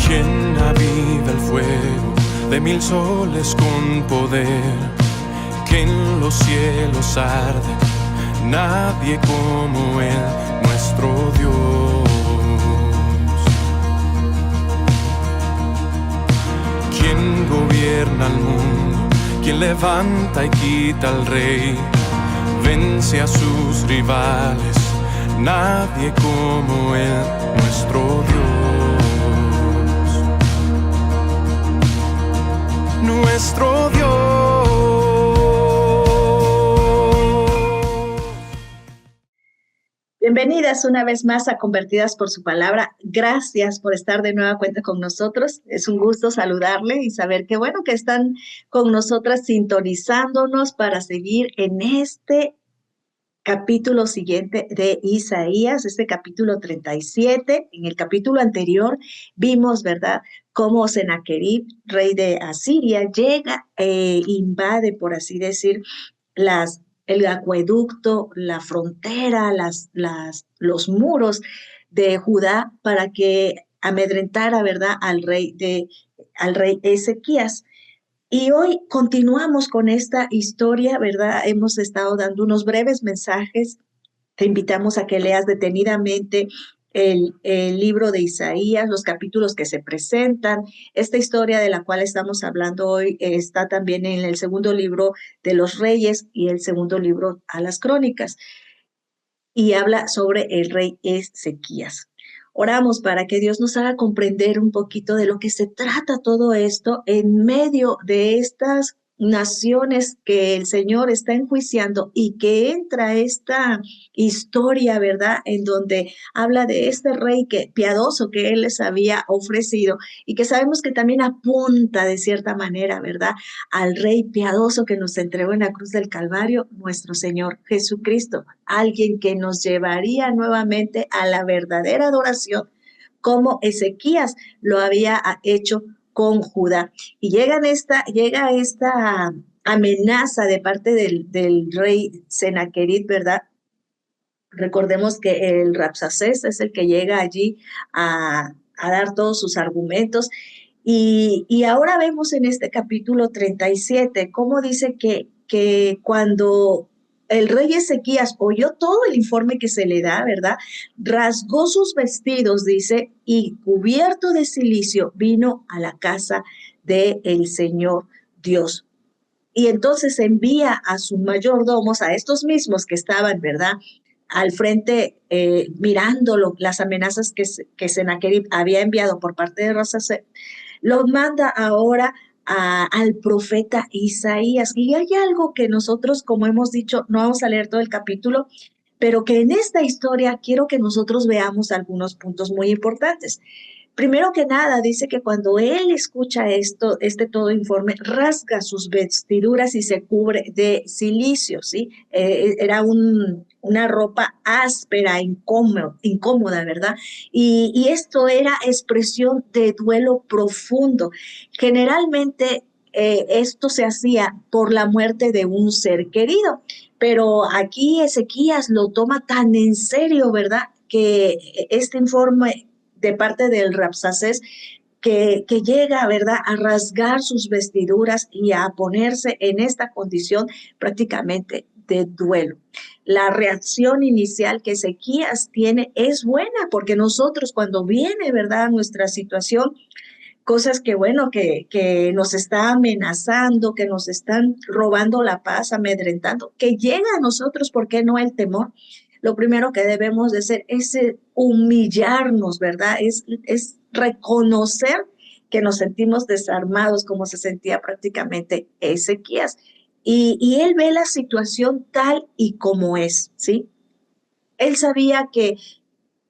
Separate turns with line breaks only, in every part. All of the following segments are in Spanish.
quien aviva el fuego de 1000 soles con poder, que en los cielos arde, nadie como Él, nuestro Dios. Quien gobierna el mundo, quien levanta y quita al rey, vence a sus rivales, nadie como Él, nuestro Dios. Nuestro Dios.
Bienvenidas una vez más a Convertidas por su Palabra. Gracias por estar de nueva cuenta con nosotros. Es un gusto saludarle y saber que bueno que están con nosotras sintonizándonos para seguir en este capítulo siguiente de Isaías, este capítulo 37. En el capítulo anterior vimos, ¿verdad?, cómo Sennacherib, rey de Asiria, llega e invade, por así decir, el acueducto, la frontera, los muros de Judá para que amedrentara, ¿verdad?, al rey Ezequías. Y hoy continuamos con esta historia, ¿verdad? Hemos estado dando unos breves mensajes. Te invitamos a que leas detenidamente el libro de Isaías, los capítulos que se presentan. Esta historia de la cual estamos hablando hoy está también en el segundo libro de los Reyes y el segundo libro a las Crónicas. Y habla sobre el rey Ezequías. Oramos para que Dios nos haga comprender un poquito de lo que se trata todo esto en medio de estas naciones que el Señor está enjuiciando y que entra esta historia, ¿verdad?, en donde habla de este rey piadoso que Él les había ofrecido y que sabemos que también apunta de cierta manera, ¿verdad?, al rey piadoso que nos entregó en la cruz del Calvario, nuestro Señor Jesucristo, alguien que nos llevaría nuevamente a la verdadera adoración como Ezequías lo había hecho con Judá. Y llega esta amenaza de parte del rey Sennacherib, ¿verdad? Recordemos que el Rabsacés es el que llega allí a dar todos sus argumentos. Y ahora vemos en este capítulo 37 cómo dice que cuando el rey Ezequías oyó todo el informe que se le da, ¿verdad?, rasgó sus vestidos, dice, y cubierto de cilicio vino a la casa del Señor Dios. Y entonces envía a sus mayordomos, a estos mismos que estaban, ¿verdad?, al frente, mirándolo, las amenazas que Sennacherib había enviado por parte de Rabsacés, los manda ahora al profeta Isaías. Y hay algo que nosotros, como hemos dicho, no vamos a leer todo el capítulo, pero que en esta historia quiero que nosotros veamos algunos puntos muy importantes. Primero que nada, dice que cuando él escucha este todo informe, rasga sus vestiduras y se cubre de cilicio, ¿sí? Era una ropa áspera, incómoda, ¿verdad? Y esto era expresión de duelo profundo. Generalmente esto se hacía por la muerte de un ser querido, pero aquí Ezequías lo toma tan en serio, ¿verdad?, que este informe de parte del Rabsacés que llega, ¿verdad?, a rasgar sus vestiduras y a ponerse en esta condición prácticamente de duelo. La reacción inicial que Ezequías tiene es buena, porque nosotros cuando viene, ¿verdad?, nuestra situación, cosas que, bueno, que nos está amenazando, que nos están robando la paz, amedrentando, que llega a nosotros, ¿por qué no el temor? Lo primero que debemos de hacer es humillarnos, ¿verdad? Es reconocer que nos sentimos desarmados como se sentía prácticamente Ezequías. Y él ve la situación tal y como es, ¿sí? Él sabía que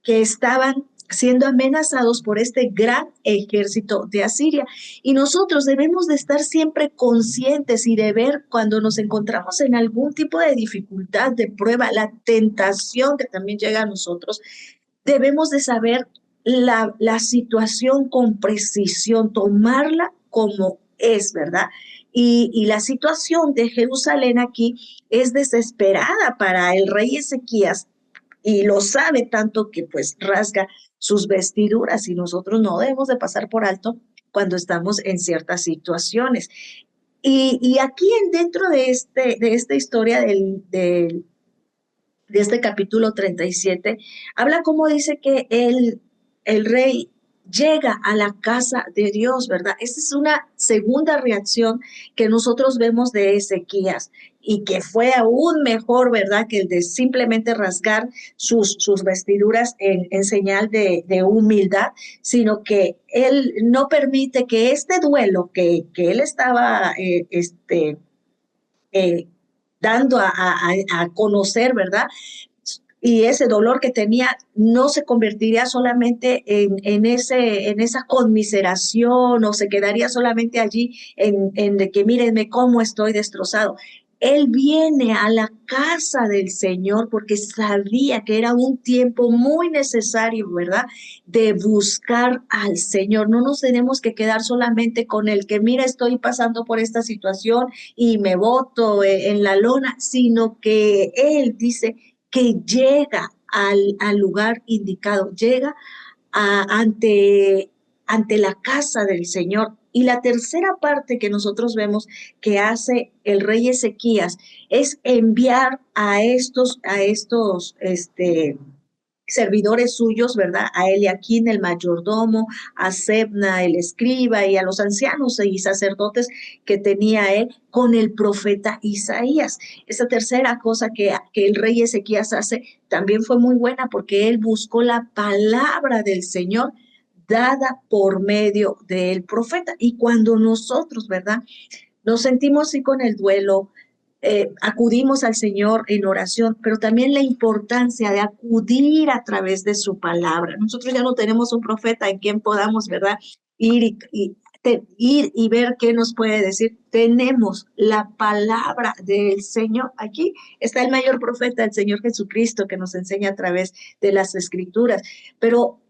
estaban siendo amenazados por este gran ejército de Asiria. Y nosotros debemos de estar siempre conscientes y de ver cuando nos encontramos en algún tipo de dificultad, de prueba, la tentación que también llega a nosotros, debemos de saber la situación con precisión, tomarla como es, ¿verdad? Y la situación de Jerusalén aquí es desesperada para el rey Ezequías, y lo sabe tanto que pues rasga sus vestiduras, y nosotros no debemos de pasar por alto cuando estamos en ciertas situaciones. Y aquí dentro de esta historia de este capítulo 37, habla como dice que el rey llega a la casa de Dios, ¿verdad? Esta es una segunda reacción que nosotros vemos de Ezequías y que fue aún mejor, ¿verdad? Que el de simplemente rasgar sus vestiduras en señal de humildad, sino que él no permite que este duelo que él estaba eh, dando a conocer, ¿verdad? Y ese dolor que tenía no se convertiría solamente en esa conmiseración o se quedaría solamente allí en de que mírenme cómo estoy destrozado. Él viene a la casa del Señor porque sabía que era un tiempo muy necesario, ¿verdad? De buscar al Señor. No nos tenemos que quedar solamente con el que, mira, estoy pasando por esta situación y me boto en la lona, sino que Él dice que llega al lugar indicado, llega ante la casa del Señor. Y la tercera parte que nosotros vemos que hace el rey Ezequías es enviar a estos servidores suyos, ¿verdad? A Eliaquín, el mayordomo, a Sebna, el escriba, y a los ancianos y sacerdotes que tenía él con el profeta Isaías. Esa tercera cosa que el rey Ezequías hace también fue muy buena porque él buscó la palabra del Señor dada por medio del profeta. Y cuando nosotros, ¿verdad? Nos sentimos así con el duelo, acudimos al Señor en oración, pero también la importancia de acudir a través de su palabra. Nosotros ya no tenemos un profeta en quien podamos, ¿verdad? Ir y ver qué nos puede decir. Tenemos la palabra del Señor. Aquí está el mayor profeta, el Señor Jesucristo, que nos enseña a través de las Escrituras. Pero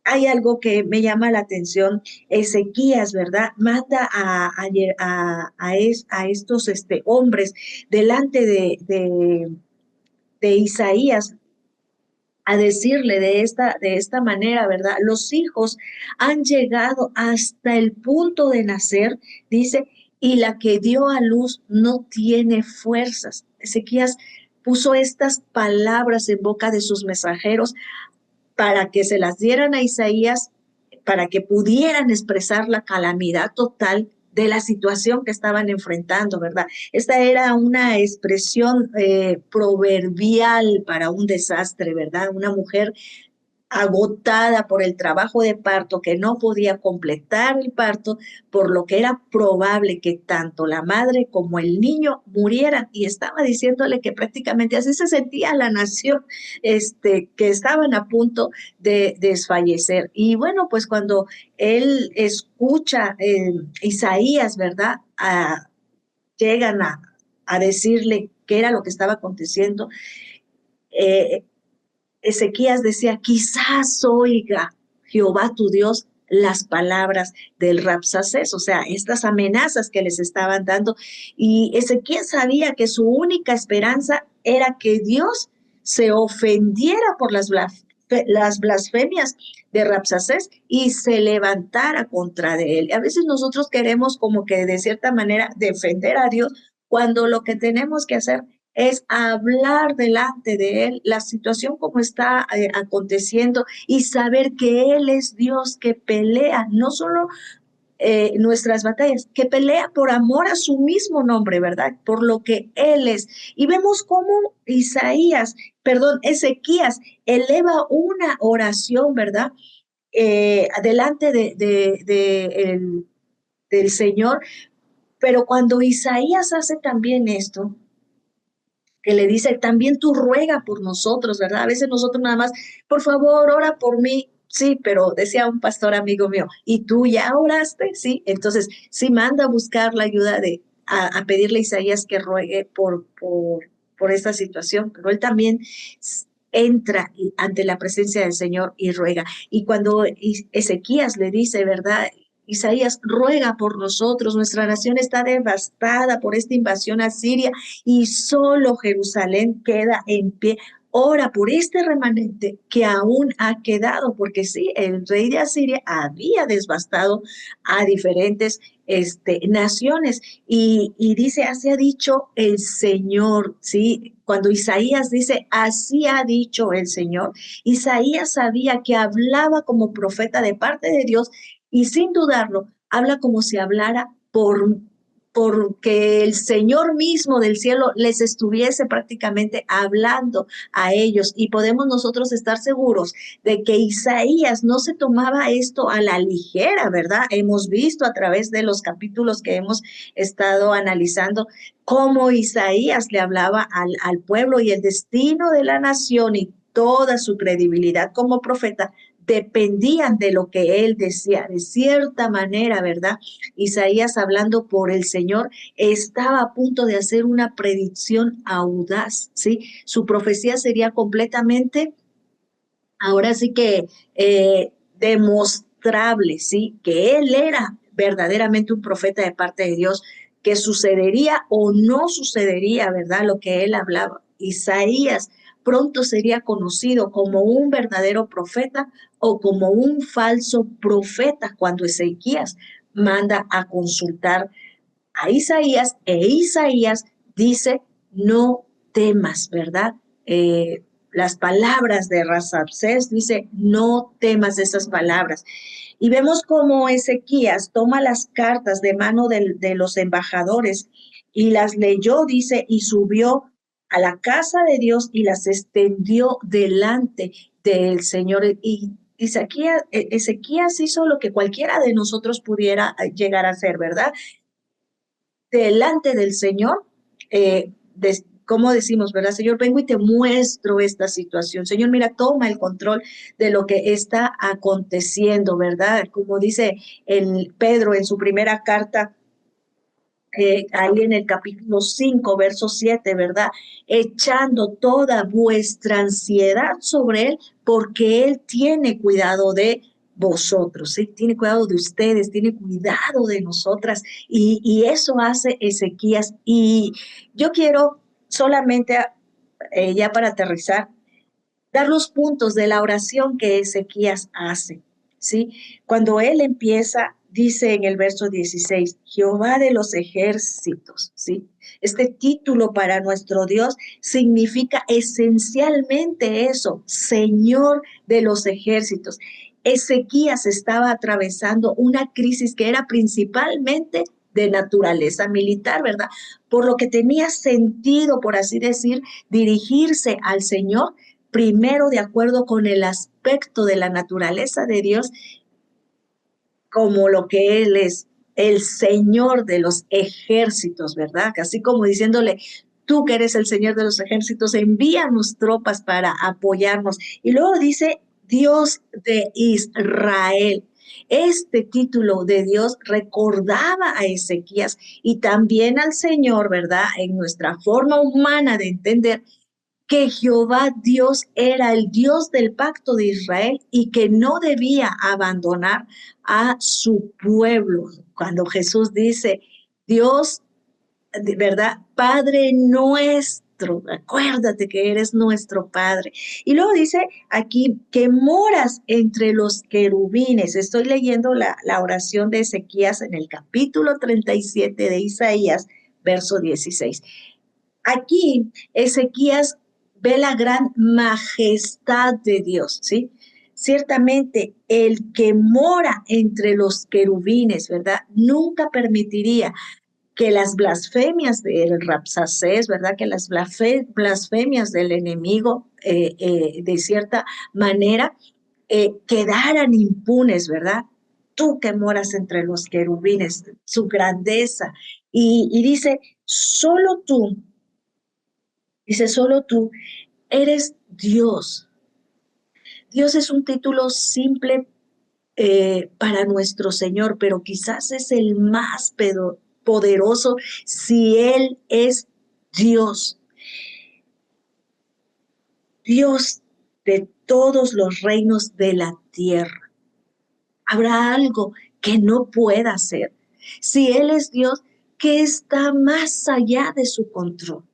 hay algo que me llama la atención. Ezequías, ¿verdad? Manda a estos hombres delante de Isaías a decirle de esta manera, ¿verdad? Los hijos han llegado hasta el punto de nacer, dice, y la que dio a luz no tiene fuerzas. Ezequías puso estas palabras en boca de sus mensajeros para que se las dieran a Isaías, para que pudieran expresar la calamidad total de la situación que estaban enfrentando, ¿verdad? Esta era una expresión proverbial para un desastre, ¿verdad? Una mujer agotada por el trabajo de parto, que no podía completar el parto, por lo que era probable que tanto la madre como el niño murieran, y estaba diciéndole que prácticamente así se sentía la nación, que estaban a punto de desfallecer. Y bueno, pues cuando él escucha Isaías, ¿verdad? Llegan a decirle qué era lo que estaba aconteciendo. eh, Ezequías decía, quizás oiga Jehová tu Dios las palabras del Rabsacés, o sea, estas amenazas que les estaban dando. Y Ezequías sabía que su única esperanza era que Dios se ofendiera por las blasfemias de Rabsacés y se levantara contra de él. A veces nosotros queremos como que de cierta manera defender a Dios cuando lo que tenemos que hacer es hablar delante de Él la situación como está aconteciendo y saber que Él es Dios que pelea, no solo nuestras batallas, que pelea por amor a su mismo nombre, ¿verdad? Por lo que Él es. Y vemos cómo Ezequías eleva una oración, ¿verdad? Delante del Señor, pero cuando Isaías hace también esto, que le dice, también tú ruega por nosotros, ¿verdad? A veces nosotros nada más, por favor, ora por mí. Sí, pero decía un pastor amigo mío, ¿y tú ya oraste? Sí, entonces sí manda a buscar la ayuda a pedirle a Isaías que ruegue por esta situación, pero él también entra ante la presencia del Señor y ruega. Y cuando Ezequías le dice, ¿verdad? Isaías ruega por nosotros, nuestra nación está devastada por esta invasión a Siria y solo Jerusalén queda en pie. ora por este remanente que aún ha quedado, porque sí, el rey de Asiria había devastado a diferentes naciones y dice, así ha dicho el Señor, ¿sí? Cuando Isaías dice, así ha dicho el Señor, Isaías sabía que hablaba como profeta de parte de Dios y sin dudarlo, habla como si hablara porque el Señor mismo del cielo les estuviese prácticamente hablando a ellos y podemos nosotros estar seguros de que Isaías no se tomaba esto a la ligera, ¿verdad? Hemos visto a través de los capítulos que hemos estado analizando cómo Isaías le hablaba al pueblo y el destino de la nación y toda su credibilidad como profeta dependían de lo que él decía. De cierta manera, ¿verdad? Isaías, hablando por el Señor, estaba a punto de hacer una predicción audaz, ¿sí? Su profecía sería completamente, ahora sí que demostrable, ¿sí? Que él era verdaderamente un profeta de parte de Dios, que sucedería o no sucedería, ¿verdad? Lo que él hablaba. Isaías pronto sería conocido como un verdadero profeta o como un falso profeta cuando Ezequías manda a consultar a Isaías e Isaías dice, no temas, ¿verdad? Las palabras de Rasapsés dice, no temas esas palabras. Y vemos cómo Ezequías toma las cartas de mano de los embajadores y las leyó, dice, y subió a la casa de Dios y las extendió delante del Señor. Y Ezequías hizo lo que cualquiera de nosotros pudiera llegar a hacer, ¿verdad? Delante del Señor, ¿cómo decimos, verdad? Señor, vengo y te muestro esta situación. Señor, mira, toma el control de lo que está aconteciendo, ¿verdad? Como dice Pedro en su primera carta, ahí en el capítulo 5, verso 7, ¿verdad? Echando toda vuestra ansiedad sobre Él, porque Él tiene cuidado de vosotros, ¿sí? Tiene cuidado de ustedes, tiene cuidado de nosotras, y eso hace Ezequías. Y yo quiero solamente, ya para aterrizar, dar los puntos de la oración que Ezequías hace, ¿sí? Cuando él empieza, dice en el verso 16, Jehová de los ejércitos, ¿sí? Este título para nuestro Dios significa esencialmente eso, Señor de los ejércitos. Ezequías estaba atravesando una crisis que era principalmente de naturaleza militar, ¿verdad? Por lo que tenía sentido, por así decir, dirigirse al Señor primero de acuerdo con el aspecto de la naturaleza de Dios, como lo que Él es, el Señor de los ejércitos, ¿verdad? Así como diciéndole, tú que eres el Señor de los ejércitos, envíanos tropas para apoyarnos. Y luego dice, Dios de Israel. Este título de Dios recordaba a Ezequías y también al Señor, ¿verdad? En nuestra forma humana de entender que Jehová Dios era el Dios del pacto de Israel y que no debía abandonar a su pueblo. Cuando Jesús dice, Dios, de verdad, Padre nuestro, acuérdate que eres nuestro Padre. Y luego dice aquí que moras entre los querubines. Estoy leyendo la oración de Ezequías en el capítulo 37 de Isaías, verso 16. Aquí Ezequías ve la gran majestad de Dios, ¿sí? Ciertamente, el que mora entre los querubines, ¿verdad? Nunca permitiría que las blasfemias del Rapsacés, ¿verdad? Que las blasfemias del enemigo, de cierta manera, quedaran impunes, ¿verdad? Tú que moras entre los querubines, su grandeza. Y dice, solo tú eres Dios. Dios es un título simple para nuestro Señor, pero quizás es el más poderoso si Él es Dios. Dios de todos los reinos de la tierra. ¿Habrá algo que no pueda hacer? Si Él es Dios, ¿qué está más allá de su control?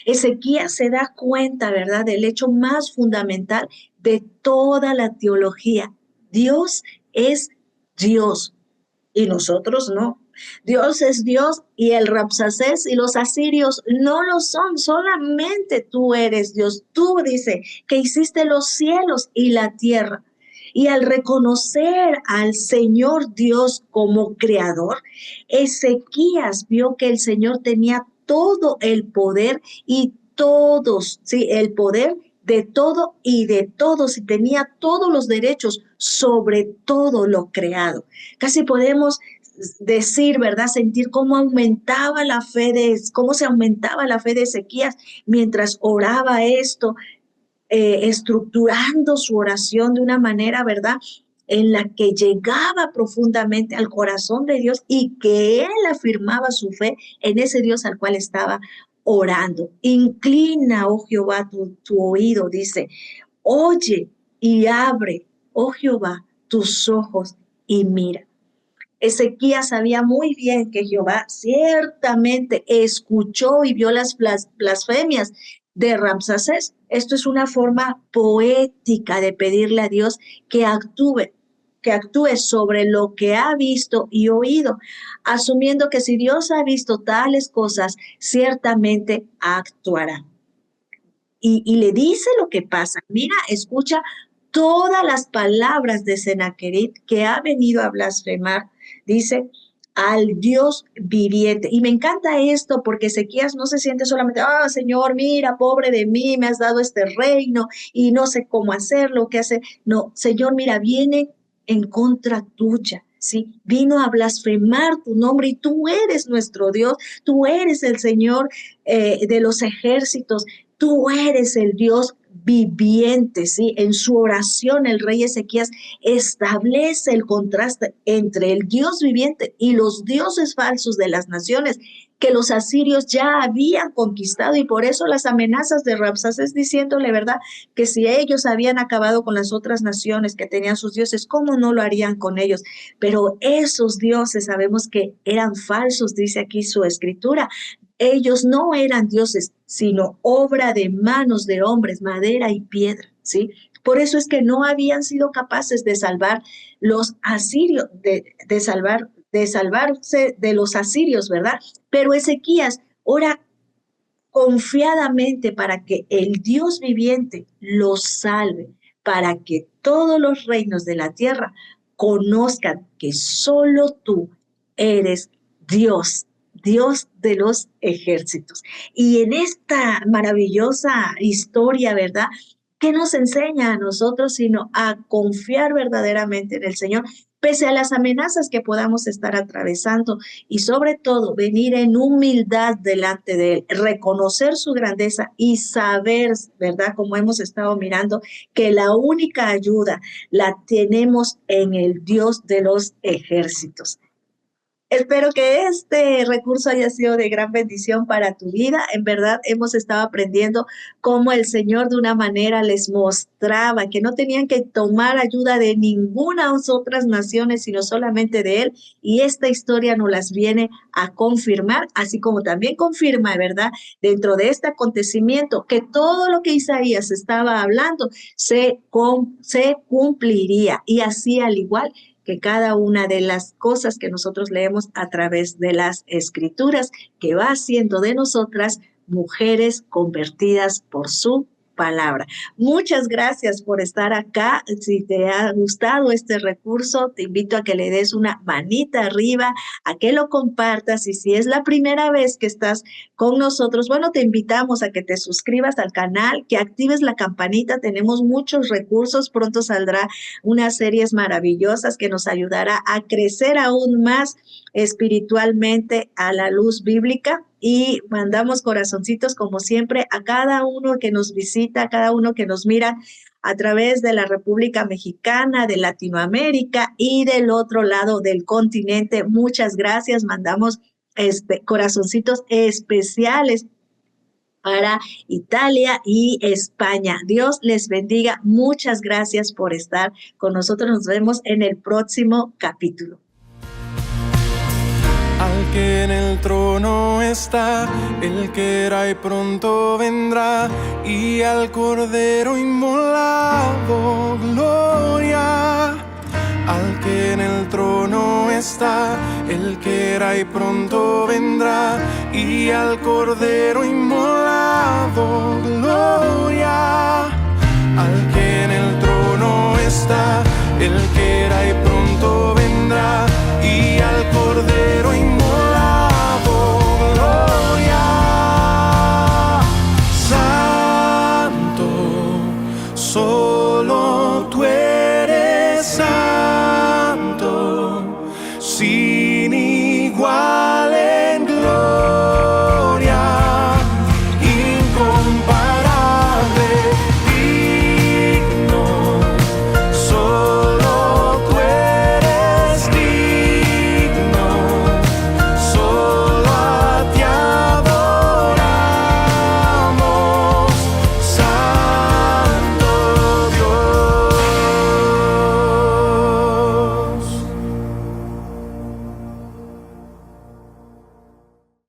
Ezequías se da cuenta, ¿verdad?, del hecho más fundamental de toda la teología. Dios es Dios y nosotros no. Dios es Dios y el Rabsacés y los asirios no lo son, solamente tú eres Dios. Tú, dice, que hiciste los cielos y la tierra. Y al reconocer al Señor Dios como creador, Ezequías vio que el Señor tenía todo el poder y todos, sí, el poder de todo y de todos, y tenía todos los derechos sobre todo lo creado. Casi podemos decir, ¿verdad? Sentir cómo aumentaba la fe cómo se aumentaba la fe de Ezequías mientras oraba esto, estructurando su oración de una manera, ¿verdad?, en la que llegaba profundamente al corazón de Dios y que él afirmaba su fe en ese Dios al cual estaba orando. Inclina, oh Jehová, tu oído, dice, oye y abre, oh Jehová, tus ojos y mira. Ezequías sabía muy bien que Jehová ciertamente escuchó y vio las blasfemias de Rabsacés. Esto es una forma poética de pedirle a Dios que actúe sobre lo que ha visto y oído, asumiendo que si Dios ha visto tales cosas, ciertamente actuará. Y le dice lo que pasa. Mira, escucha todas las palabras de Sennacherib que ha venido a blasfemar. Dice, al Dios viviente. Y me encanta esto porque Ezequías no se siente solamente, Señor, mira, pobre de mí, me has dado este reino y no sé cómo hacerlo, qué hacer. No, Señor, mira, viene en contra tuya. Sí, vino a blasfemar tu nombre y tú eres nuestro Dios, tú eres el Señor de los ejércitos, tú eres el Dios viviente, ¿sí? En su oración el rey Ezequías establece el contraste entre el Dios viviente y los dioses falsos de las naciones que los asirios ya habían conquistado, y por eso las amenazas de Rabsacés diciéndole, ¿verdad?, que si ellos habían acabado con las otras naciones que tenían sus dioses, ¿cómo no lo harían con ellos? Pero esos dioses sabemos que eran falsos, dice aquí su escritura. Ellos no eran dioses, sino obra de manos de hombres, madera y piedra, ¿sí? Por eso es que no habían sido capaces de salvar los asirios, de salvarse de los asirios, ¿verdad? Pero Ezequías ora confiadamente para que el Dios viviente los salve, para que todos los reinos de la tierra conozcan que solo tú eres Dios, Dios de los ejércitos. Y en esta maravillosa historia, ¿verdad?, ¿qué nos enseña a nosotros sino a confiar verdaderamente en el Señor, pese a las amenazas que podamos estar atravesando, y sobre todo venir en humildad delante de Él, reconocer su grandeza y saber, ¿verdad?, como hemos estado mirando, que la única ayuda la tenemos en el Dios de los ejércitos. Espero que este recurso haya sido de gran bendición para tu vida. En verdad, hemos estado aprendiendo cómo el Señor de una manera les mostraba que no tenían que tomar ayuda de ninguna otras naciones, sino solamente de Él. Y esta historia nos las viene a confirmar, así como también confirma, ¿verdad?, dentro de este acontecimiento, que todo lo que Isaías estaba hablando se cumpliría. Y así, al igual que cada una de las cosas que nosotros leemos a través de las escrituras, que va haciendo de nosotras mujeres convertidas por su palabra. Muchas gracias por estar acá. Si te ha gustado este recurso, te invito a que le des una manita arriba, a que lo compartas, y si es la primera vez que estás con nosotros, bueno, te invitamos a que te suscribas al canal, que actives la campanita. Tenemos muchos recursos, pronto saldrá unas series maravillosas que nos ayudará a crecer aún más espiritualmente a la luz bíblica. Y mandamos corazoncitos, como siempre, a cada uno que nos visita, a cada uno que nos mira a través de la República Mexicana, de Latinoamérica y del otro lado del continente. Muchas gracias. Mandamos corazoncitos especiales para Italia y España. Dios les bendiga. Muchas gracias por estar con nosotros. Nos vemos en el próximo capítulo.
Al que en el trono está, el que era y pronto vendrá, y al Cordero inmolado, gloria. Al que en el trono está, el que era y pronto vendrá, y al Cordero inmolado, gloria. Al que en el trono está, el que era y pronto vendrá,